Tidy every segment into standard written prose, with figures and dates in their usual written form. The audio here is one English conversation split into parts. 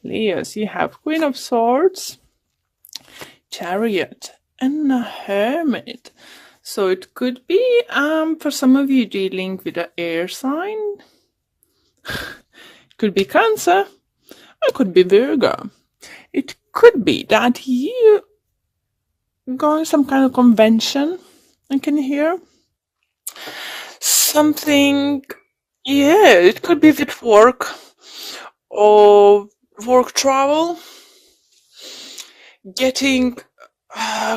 Leos, you have Queen of Swords, Chariot, and a Hermit. So it could be for some of you dealing with an air sign. It could be Cancer. It could be Virgo. It could be that you going some kind of convention. I can hear something. Yeah, it could be with work or work travel. Getting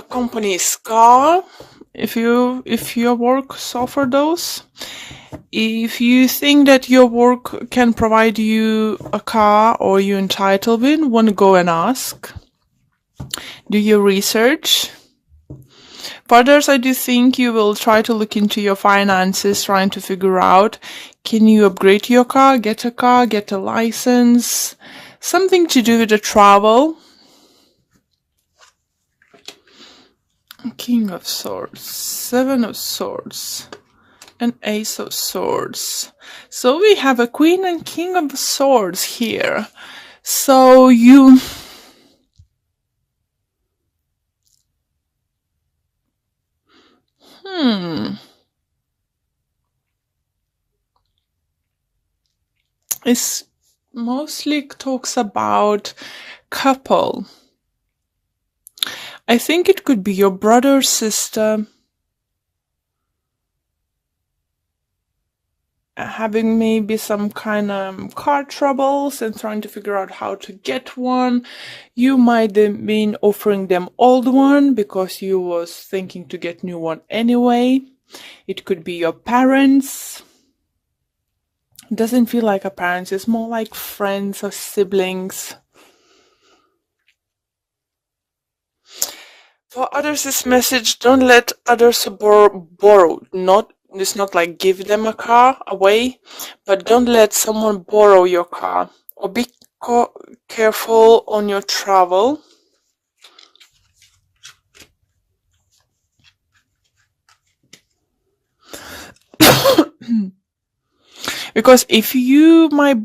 company's car if your work offer those. If you think that your work can provide you a car or you're entitled with, want to go and ask. Do your research. For others, I do think you will try to look into your finances, trying to figure out, can you upgrade your car, get a license, something to do with the travel. King of Swords, Seven of Swords, and Ace of Swords. So we have a Queen and King of Swords here. So you... It mostly talks about couple. I think it could be your brother, sister, having maybe some kind of car troubles and trying to figure out how to get one. You might have been offering them old one because you was thinking to get new one anyway. It could be your parents. It doesn't feel like a parents, it's more like friends or siblings. For others, this message, don't let others borrow. It's not like give them a car away, but don't let someone borrow your car. Or be careful on your travel. Because if you might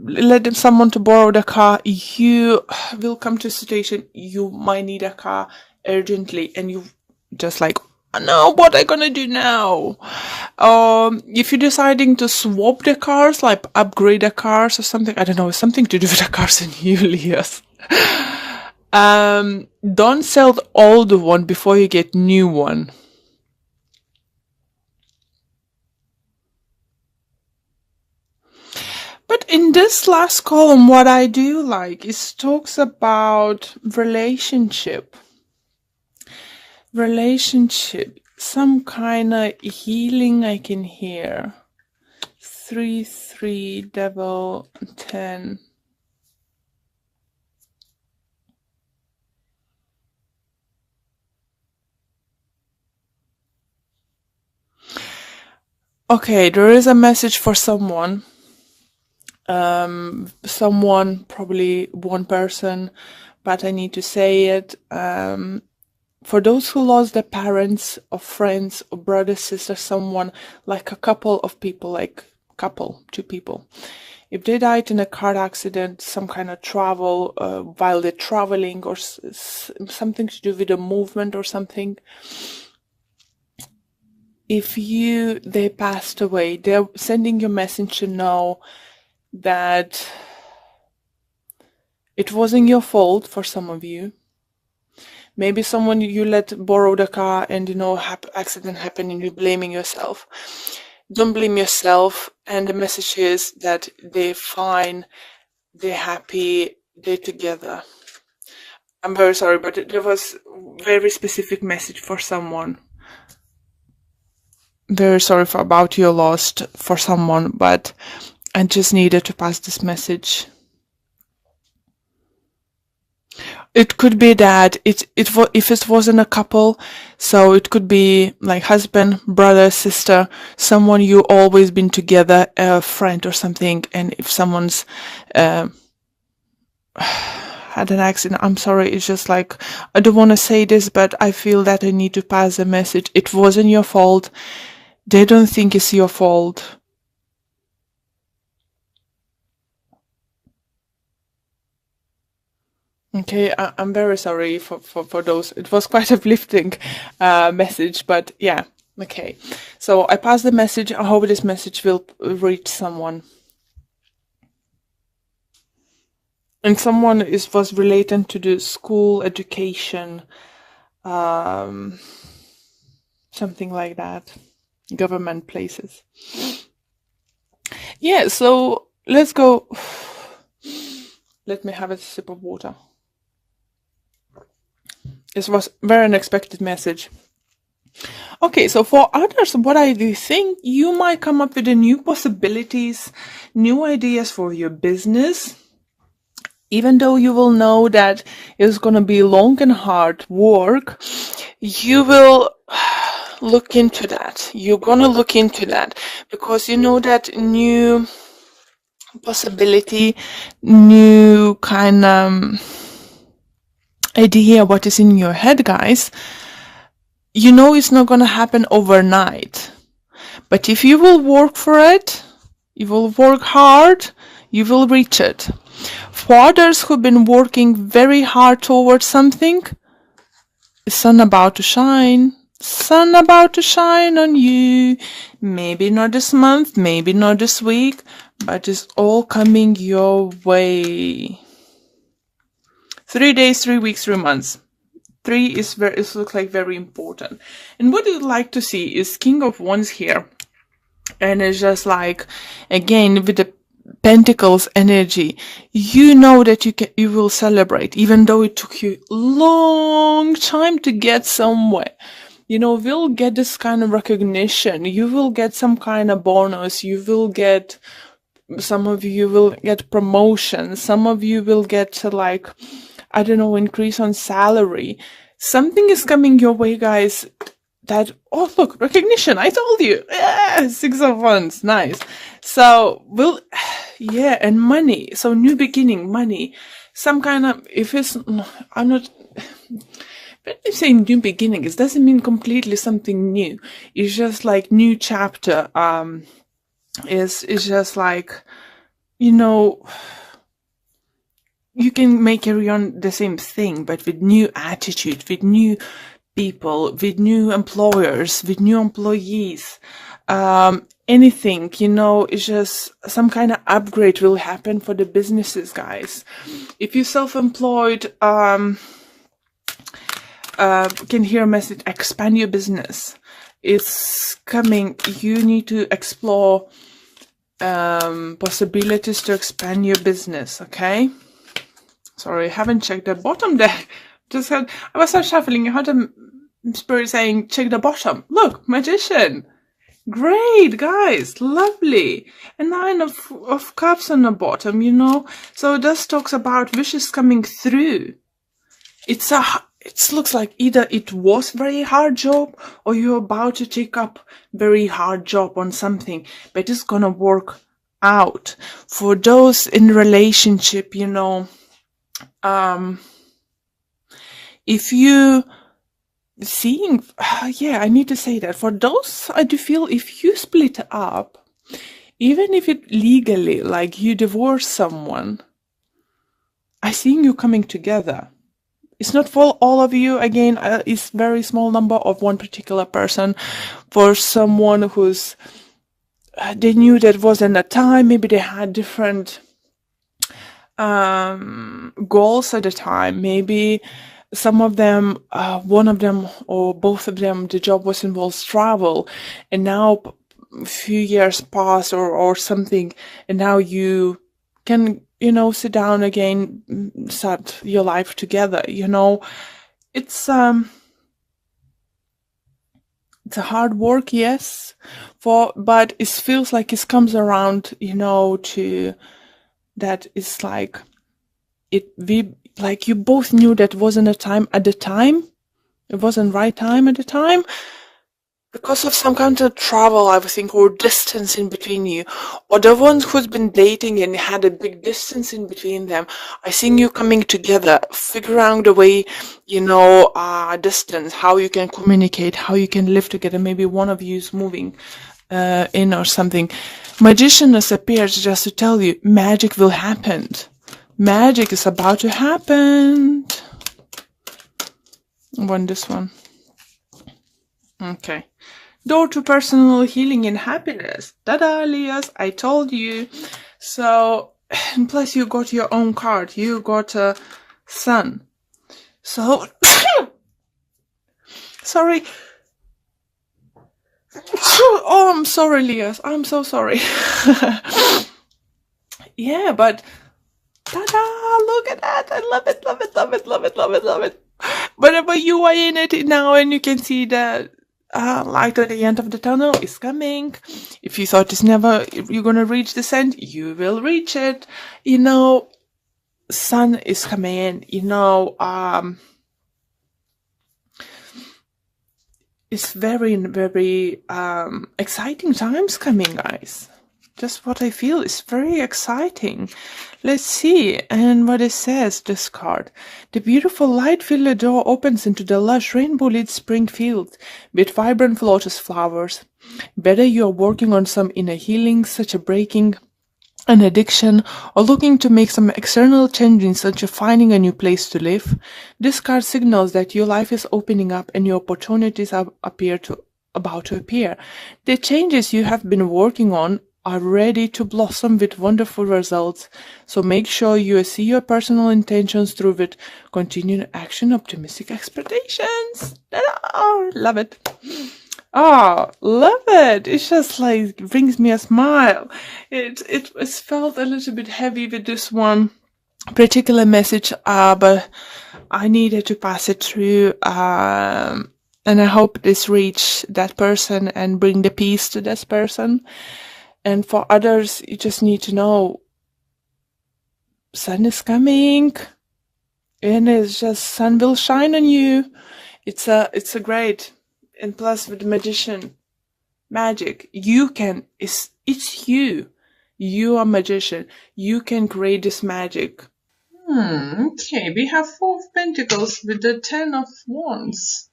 let someone to borrow the car, you will come to a situation you might need a car urgently, and you just like, no, what am I gonna do now? If you're deciding to swap the cars, like upgrade the cars or something, I don't know, something to do with the cars in Julius. Don't sell the old one before you get new one. But in this last column, what I do like is talks about relationship. Some kind of healing I can hear. 3-3, Devil, 10. Okay, there is a message for someone. Someone, probably one person, but I need to say it. For those who lost their parents or friends or brother, sister, someone, like a couple of people, like two people. If they died in a car accident, some kind of travel, while they're traveling, or something to do with a movement or something, if they passed away, they're sending you a message to know that it wasn't your fault for some of you. Maybe someone you let borrow the car and, accident happened and you're blaming yourself. Don't blame yourself. And the message is that they're fine, they're happy, they're together. I'm very sorry, but there was a very specific message for someone. Very sorry about your loss for someone, but I just needed to pass this message. It could be that if it wasn't a couple, so it could be like husband, brother, sister, someone you always been together, a friend or something. And if someone's had an accident, I'm sorry, it's just like, I don't want to say this, but I feel that I need to pass a message. It wasn't your fault. They don't think it's your fault. Okay, I'm very sorry for those. It was quite uplifting message, but yeah, okay. So I pass the message. I hope this message will reach someone. And someone was related to the school education, something like that, government places. Yeah, so let's go. Let me have a sip of water. This was very unexpected message. Okay, so for others, what I do think, you might come up with the new possibilities, new ideas for your business, even though you will know that it's going to be long and hard work. You will look into that. You're going to look into that because you know that new possibility, new kind of idea what is in your head, guys. You know it's not going to happen overnight. But if you will work for it, you will work hard, you will reach it. For others who've been working very hard towards something, the sun about to shine. Sun about to shine on you. Maybe not this month, maybe not this week, but it's all coming your way. 3 days, 3 weeks, 3 months. 3 is very, it looks like very important. And what you'd like to see is King of Wands here. And it's just like, again, with the Pentacles energy, you know that you will celebrate, even though it took you a long time to get somewhere. You know, we'll get this kind of recognition. You will get some kind of bonus. You will get, some of you will get promotion. Some of you will get like, I don't know, increase on salary. Something is coming your way, guys. That, oh look, recognition, I told you. Yeah, 6 of Wands, nice. So, yeah, and money. So, new beginning, money. Some kind of, if it's, I'm not, but if saying new beginning, it doesn't mean completely something new. It's just like new chapter. It's just like, you know, you can carry on the same thing, but with new attitude, with new people, with new employers, with new employees, anything, you know, it's just some kind of upgrade will happen for the businesses, guys. If you're self-employed, can hear a message, expand your business. It's coming. You need to explore possibilities to expand your business, okay? Sorry, I haven't checked the bottom there. I was so shuffling. I heard a spirit saying, check the bottom. Look, magician. Great, guys. Lovely. A 9 of cups on the bottom, you know. So this talks about wishes coming through. It looks like either it was very hard job or you're about to take up very hard job on something, but it's gonna work out. For those in relationship, you know, if you seeing, yeah, I need to say that for those, I do feel if you split up, even if it legally, like you divorce someone, I seeing you coming together. It's not for all of you. Again, it's very small number of one particular person. For someone who's, they knew that wasn't a time, maybe they had different goals at the time. Maybe some of them, one of them or both of them, the job was involves travel, and now a few years pass or something, and now you can, you know, sit down again, start your life together. You know, it's a hard work, yes, but it feels like it comes around, you know, to that it's like like you both knew that wasn't a time at the time. It wasn't right time at the time. Because of some kind of travel, I would think, or distance in between you. Or the ones who's been dating and had a big distance in between them. I think you coming together, figure out the way, you know, distance, how you can communicate, how you can live together. Maybe one of you is moving in or something. Magician appears just to tell you magic will happen. Magic is about to happen. I want this one. Okay. Door to personal healing and happiness. Ta-da, Elias, I told you. So, and plus you got your own card. You got a sun. So, sorry. Oh, I'm sorry, Elias. I'm so sorry. Yeah, but ta-da, look at that. I love it, love it, love it, love it, love it, love it. Whenever you are in it now and you can see the light at the end of the tunnel is coming. If you thought it's never, if you're gonna reach this end, you will reach it. You know, sun is coming in. You know, it's very, very exciting times coming, guys. Just what I feel is very exciting. Let's see, and what it says, this card. The beautiful light-filled door opens into the lush rainbow-lit spring field with vibrant lotus flowers. Whether you are working on some inner healing, such as breaking an addiction, or looking to make some external changes such as finding a new place to live, this card signals that your life is opening up and your opportunities are about to appear. The changes you have been working on are ready to blossom with wonderful results, so make sure you see your personal intentions through with continued action, optimistic expectations. Oh, love it. Oh, love it. It's just like brings me a smile. It was felt a little bit heavy with this one particular message, but I needed to pass it through, and I hope this reach that person and bring the peace to this person. And for others, you just need to know sun is coming, and it's just sun will shine on you. It's a great, and plus with the magician, magic, you can, it's you. You are magician. You can create this magic. Okay, we have 4 of Pentacles with the 10 of Wands.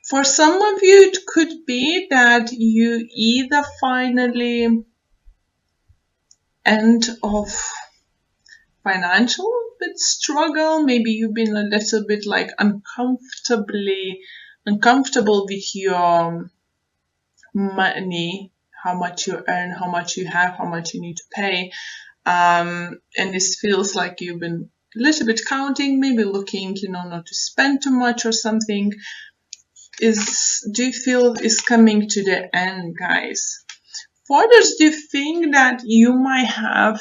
For some of you, it could be that you either finally end of financial bit struggle. Maybe you've been a little bit like uncomfortable with your money, how much you earn, how much you have, how much you need to pay. And this feels like you've been a little bit counting, maybe looking, not to spend too much or something. Do you feel is coming to the end, guys? For others, do you think that you might have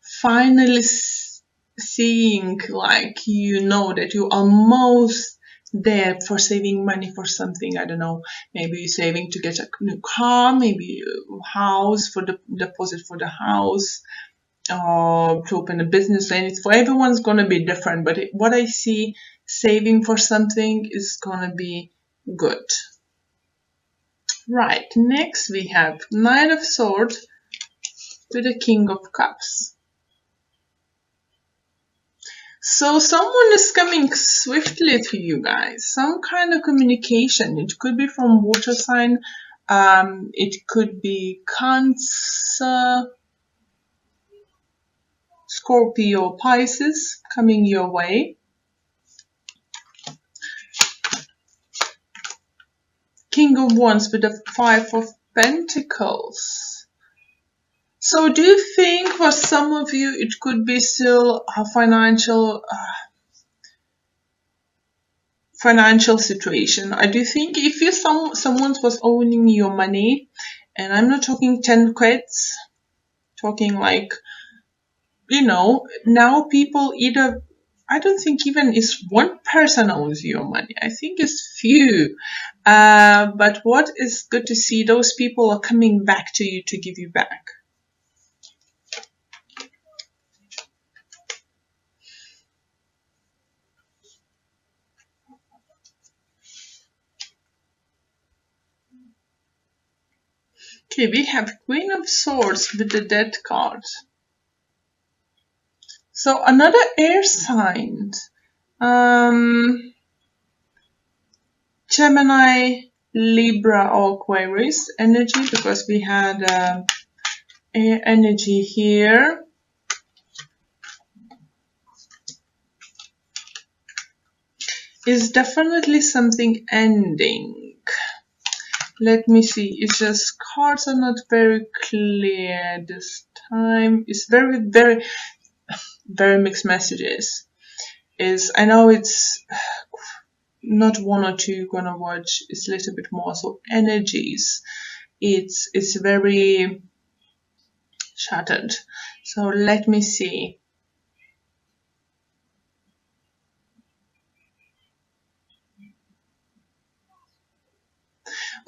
finally seeing like that you are almost there for saving money for something? I don't know, maybe you're saving to get a new car, maybe a house for the deposit for the house, or to open a business. And it's for everyone's gonna be different, but what I see, saving for something is gonna be good. Right, next we have Knight of Swords to the King of Cups. So someone is coming swiftly to you guys, some kind of communication. It could be from water sign, it could be Cancer, Scorpio, Pisces coming your way. King of Wands with the 5 of Pentacles. So do you think for some of you it could be still a financial situation? I do think if you someone was owing your money, and I'm not talking 10 quids, talking like, now people either, I don't think even it's one person owes your money. I think it's few. But what is good to see, those people are coming back to you to give you back. Okay, we have Queen of Swords with the Death card. So another air sign. Gemini, Libra or Aquarius energy, because we had air energy here. Is definitely something ending. Let me see. It's just cards are not very clear this time. It's very, very, very mixed messages. I know it's not one or two you're gonna watch. It's a little bit more. So energies. It's very shattered. So let me see.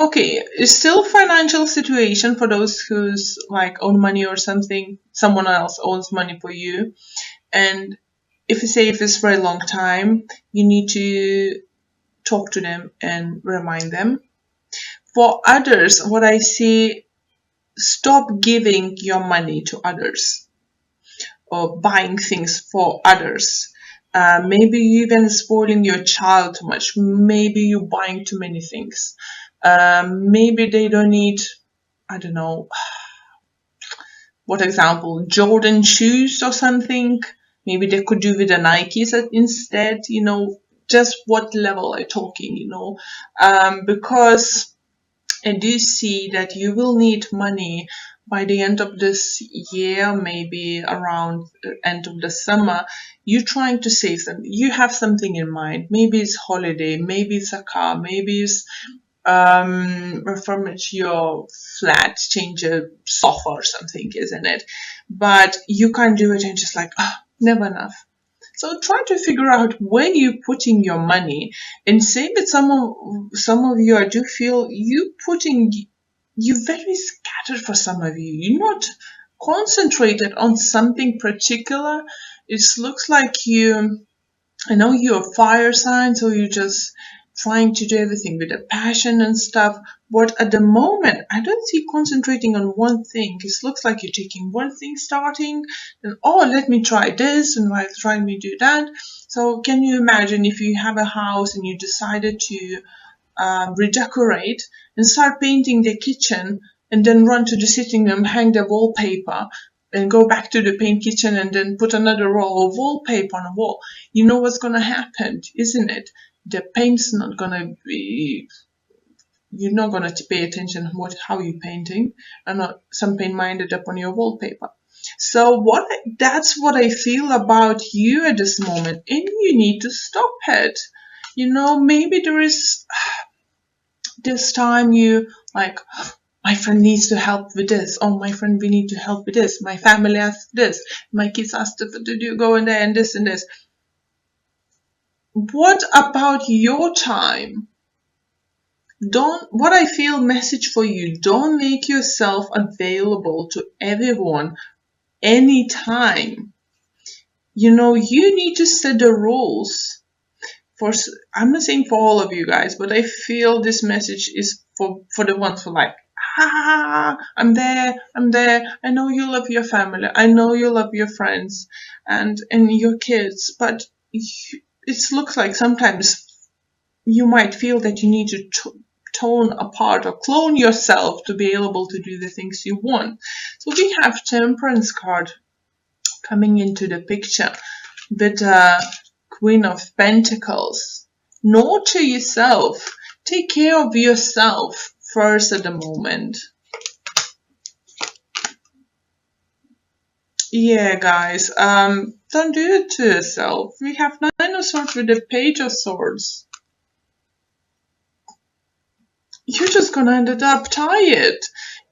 Okay, it's still financial situation for those who's like own money or something. Someone else owns money for you, and if it's for a long time, you need to talk to them and remind them. For others, what I see, stop giving your money to others or buying things for others. Maybe you even spoiling your child too much. Maybe you buying too many things. Maybe they don't need, I don't know, what example, Jordan shoes or something. Maybe they could do with the Nikes instead, just what level are you talking, because I do see that you will need money by the end of this year, maybe around the end of the summer. You're trying to save them. You have something in mind. Maybe it's holiday, maybe it's a car, maybe it's refurbish your flat, change a sofa or something, isn't it? But you can't do it and just like, never enough. So try to figure out where you're putting your money, and say that some of you, I do feel you very scattered for some of you. You're not concentrated on something particular. It looks like I know you're a fire sign, so you're just trying to do everything with a passion and stuff. But at the moment, I don't see concentrating on one thing. It looks like you're taking one thing starting, and let me try this, and try me do that. So can you imagine if you have a house and you decided to redecorate and start painting the kitchen, and then run to the sitting room, hang the wallpaper, and go back to the paint kitchen and then put another roll of wallpaper on the wall. You know what's going to happen, isn't it? The paint's not going to be, you're not going to pay attention how you're painting, and not some paint might ended up on your wallpaper. So that's what I feel about you at this moment, and you need to stop it. Maybe there is this time you like, my friend needs to help with this. Oh, my friend, we need to help with this. My family asked this. My kids asked to do go in there and this and this. What about your time? What I feel message for you, don't make yourself available to everyone anytime. You need to set the rules. I'm not saying for all of you guys, but I feel this message is for the ones who like, I'm there. I know you love your family. I know you love your friends and your kids, but it looks like sometimes you might feel that you need to tone apart or clone yourself to be able to do the things you want. So we have Temperance card coming into the picture with Queen of Pentacles. Nurture yourself. Take care of yourself first at the moment. Yeah, guys, don't do it to yourself. We have Nine of Swords with the Page of Swords. You're just gonna end up tired.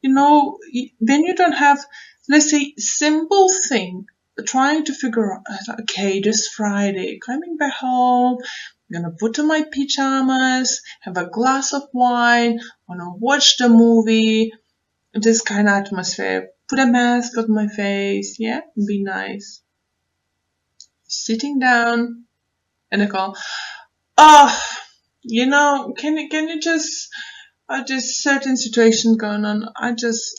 When you don't have, let's say, simple thing, trying to figure out, okay, this Friday, coming back home, I'm gonna put on my pajamas, have a glass of wine, wanna watch the movie, this kind of atmosphere. Put a mask on my face, yeah, be nice. Sitting down, and I go, can you just, this certain situation going on, I just,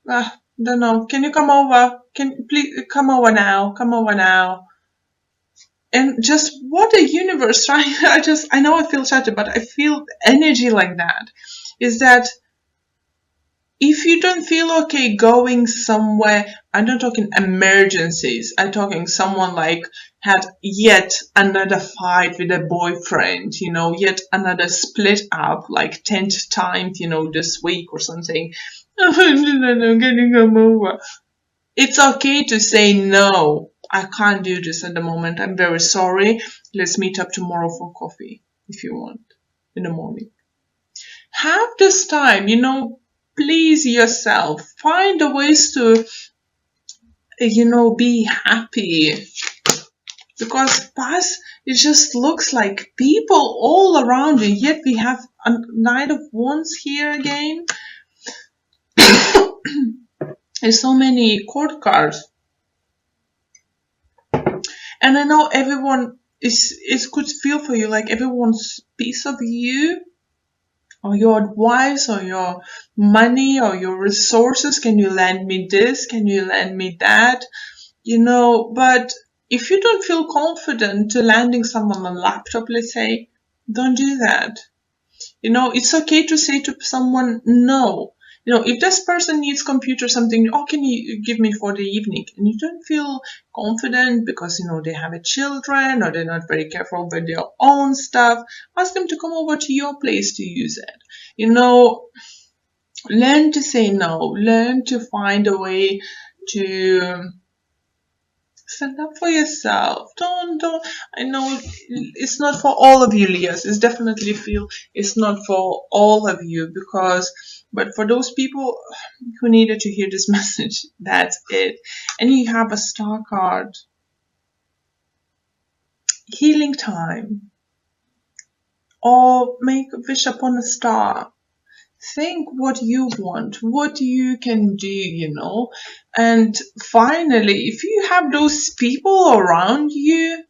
don't know, can you come over? Can you please come over now? Come over now. And just what a universe, right? I know I feel shattered, but I feel energy like that. Is that if you don't feel okay going somewhere, I'm not talking emergencies, I'm talking someone like had yet another fight with a boyfriend, yet another split up, like 10th time, this week or something. I'm getting come over. It's okay to say no. I can't do this at the moment. I'm very sorry. Let's meet up tomorrow for coffee if you want in the morning. Have this time, please yourself. Find the ways to, be happy. Because past, it just looks like people all around you, yet we have a Knight of Wands here again. There's so many court cards. And I know everyone it could feel for you like everyone's piece of you or your advice or your money or your resources. Can you lend me this? Can you lend me that? But if you don't feel confident to lending someone a laptop, let's say, don't do that. It's okay to say to someone no. If this person needs computer something, oh, can you give me for the evening? And you don't feel confident because, they have a children or they're not very careful with their own stuff, ask them to come over to your place to use it. Learn to say no. Learn to find a way to stand up for yourself. Don't. I know it's not for all of you, Leahs. It's definitely feel it's not for all of you but for those people who needed to hear this message, that's it. And you have a star card. Healing time. Or make a wish upon a star. Think what you want, what you can do, And finally, if you have those people around you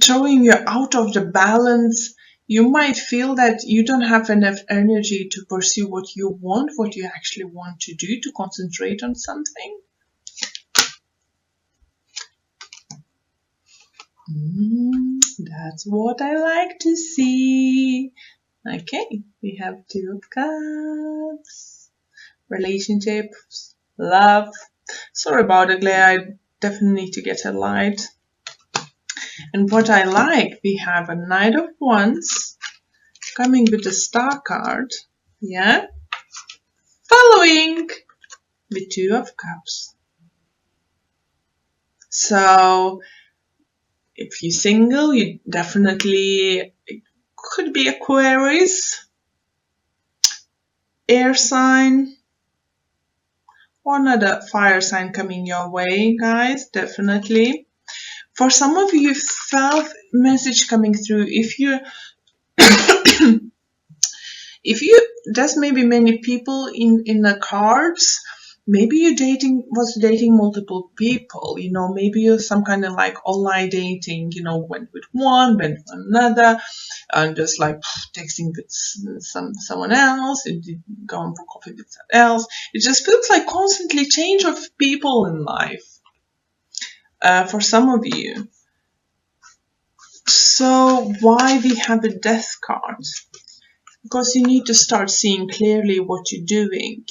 throwing you out of the balance, you might feel that you don't have enough energy to pursue what you want, what you actually want to do, to concentrate on something. That's what I like to see. Okay, we have Two of Cups. Relationships, love. Sorry about it, Claire. I definitely need to get a light. And what I like, we have a Knight of Wands coming with a Star card. Yeah. Following with Two of Cups. So if you're single, you definitely could be Aquarius, air sign, or another fire sign coming your way, guys, definitely. For some of you, felt message coming through. If you there's maybe many people in the cards. Maybe you was dating multiple people. Maybe you're some kind of like online dating. Went with one, went with another, and just like texting with someone else, and going for coffee with someone else. It just feels like constantly change of people in life. For some of you. So why we have a death card? Because you need to start seeing clearly what you're doing.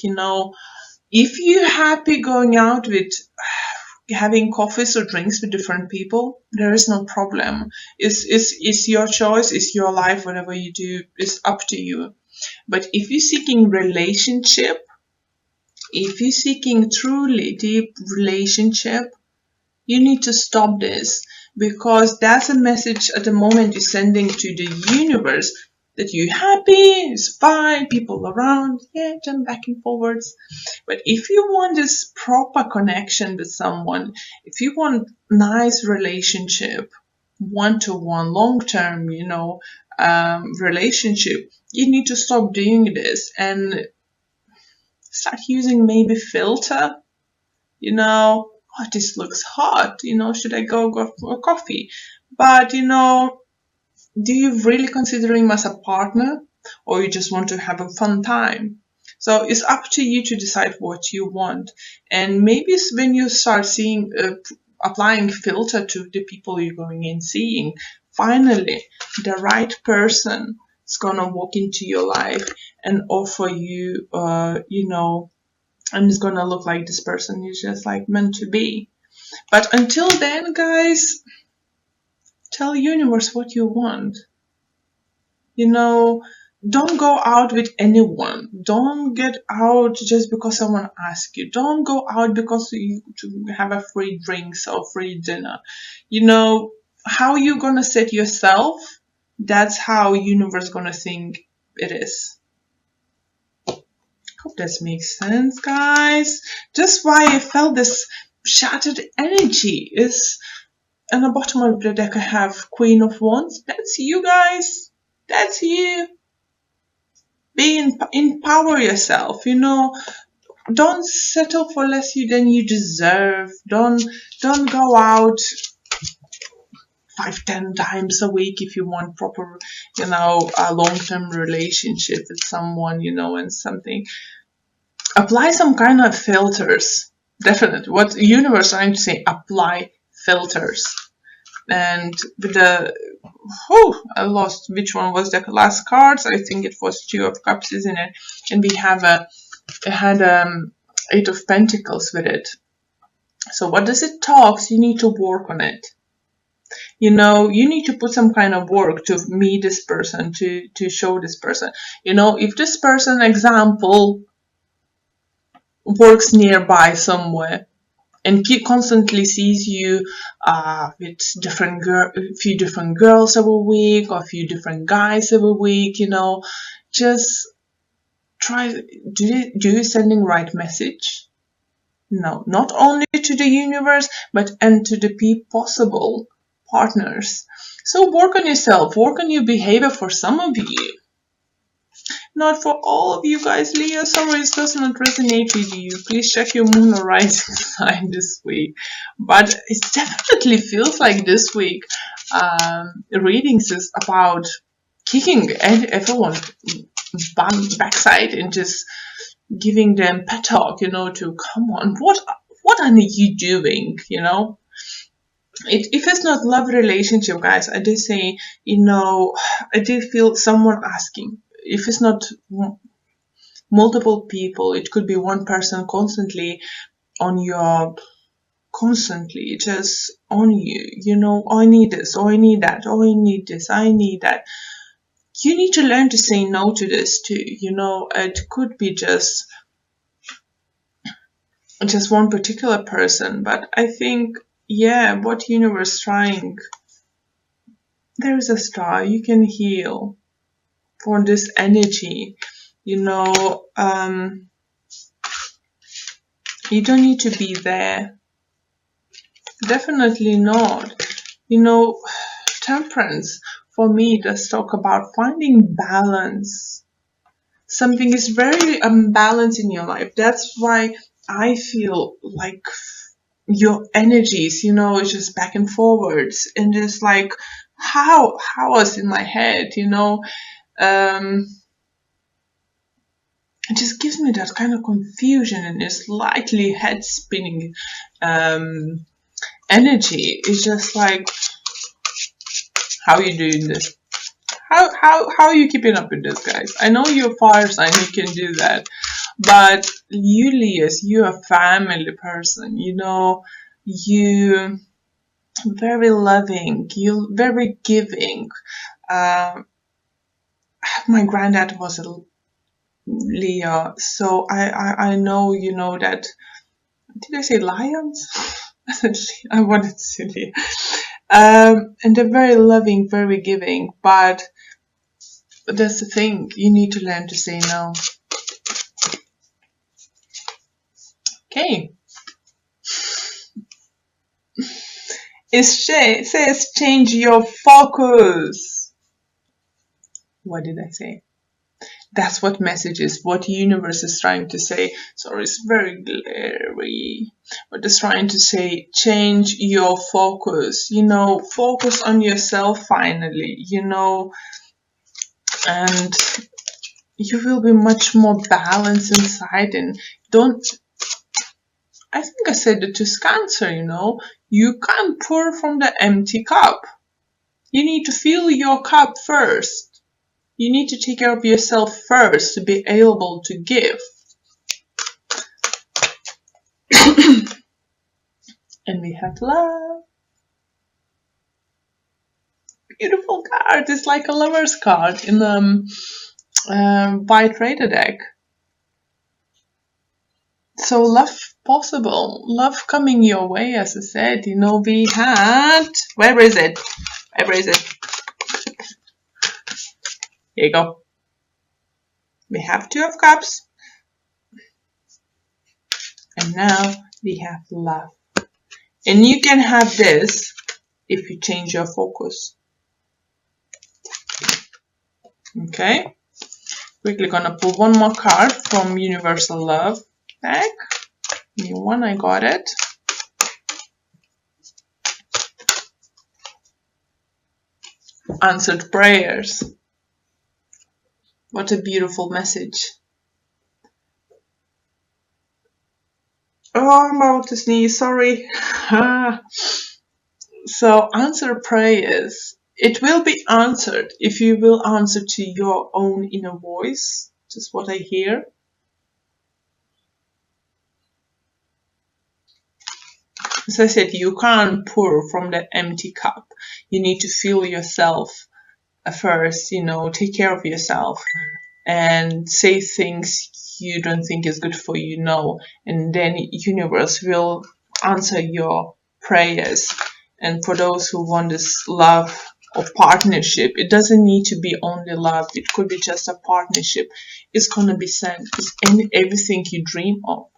If you're happy going out with having coffees or drinks with different people, there is no problem. It's your choice, it's your life, whatever you do is up to you. But if you're seeking relationship, if you're seeking truly deep relationship, you need to stop this, because that's a message at the moment you're sending to the universe that you're happy, it's fine, people around, yeah, jump back and forwards. But if you want this proper connection with someone, if you want nice relationship, one-to-one, long-term, relationship, you need to stop doing this and start using maybe filter, oh, this looks hot, should I go for a coffee? But, do you really consider him as a partner, or you just want to have a fun time? So it's up to you to decide what you want. And maybe when you start seeing applying filter to the people you're going in seeing. Finally, the right person is gonna walk into your life and offer you, you know, and it's gonna look like this person is just like meant to be. But until then, guys, tell universe what you want. You know, don't go out with anyone. Don't get out just because someone asks you. Don't go out because you to have a free drinks or free dinner. You know, how you gonna set yourself, that's how universe gonna think it is. Hope this makes sense, guys. Just why I felt this shattered energy is, on the bottom of the deck I have Queen of Wands. That's you, guys. That's you. Empower yourself, you know. Don't settle for less than you deserve. Don't go out 5-10 times a week if you want proper, you know, a long-term relationship with someone, you know, and something. Apply some kind of filters. Definitely. What the universe is trying to say, apply filters. And with the, I lost which one was the last cards. I think it was Two of Cups, isn't it? And we have Eight of Pentacles with it. So what does it talk? So you need to work on it. You know, you need to put some kind of work to meet this person, to show this person. You know, if this person, example, works nearby somewhere and constantly sees you with a few different girls every week or a few different guys every week, you know, just try, do you sending right message? No, not only to the universe, but and to the possible partners. So work on yourself, work on your behavior for some of you. Not for all of you guys. Leo, sorry, it does not resonate with you. Please check your moon or rising sign this week. But it definitely feels like this week readings is about kicking everyone backside and just giving them pet talk, you know, to come on, what are you doing, you know? If it's not love relationship, guys, I did say, you know, I did feel someone asking. If it's not multiple people, it could be one person constantly just on you, you know, oh, I need this, oh, I need that, oh, I need this, I need that. You need to learn to say no to this too, you know. It could be just one particular person, but I think, yeah, what universe trying, there is a star, you can heal for this energy, you know. You don't need to be there, definitely not, you know. Temperance for me does talk about finding balance. Something is very unbalanced in your life. That's why I feel like your energies, you know, it's just back and forwards, and just like how was in my head, you know. It just gives me that kind of confusion and this slightly head spinning energy. It's just like, how are you doing this? How are you keeping up with this, guys? I know you're fire sign, you can do that. But you, Leos, you're a family person, you know, you very loving, you very giving. My granddad was a Leo, so I know, you know, that, did I say lions? I wanted to say Leo. And they're very loving, very giving, but that's the thing, you need to learn to say no. Okay. It says change your focus. What did I say? That's what message is, what the universe is trying to say. Sorry, it's very glary. But it's trying to say, change your focus. You know, focus on yourself finally, you know, and you will be much more balanced inside. And don't I think I said it to Cancer, you can't pour from the empty cup. You need to fill your cup first. You need to take care of yourself first to be able to give. And we have love. Beautiful card. It's like a lover's card in the white Raider deck. So love possible, love coming your way, as I said. We had, where is it? Here you go. We have Two of Cups. And now we have love. And you can have this if you change your focus. Okay. Quickly gonna pull one more card from Universal Love deck. New one, I got it. Answered prayers. What a beautiful message. Oh, I'm about to sneeze, sorry. So, answer prayers. It will be answered if you will answer to your own inner voice. Just what I hear. As I said, you can't pour from the empty cup. You need to fill yourself first, take care of yourself and say things you don't think is good for you, and then universe will answer your prayers. And for those who want this love or partnership, it doesn't need to be only love. It could be just a partnership. It's gonna be sent. It's everything you dream of.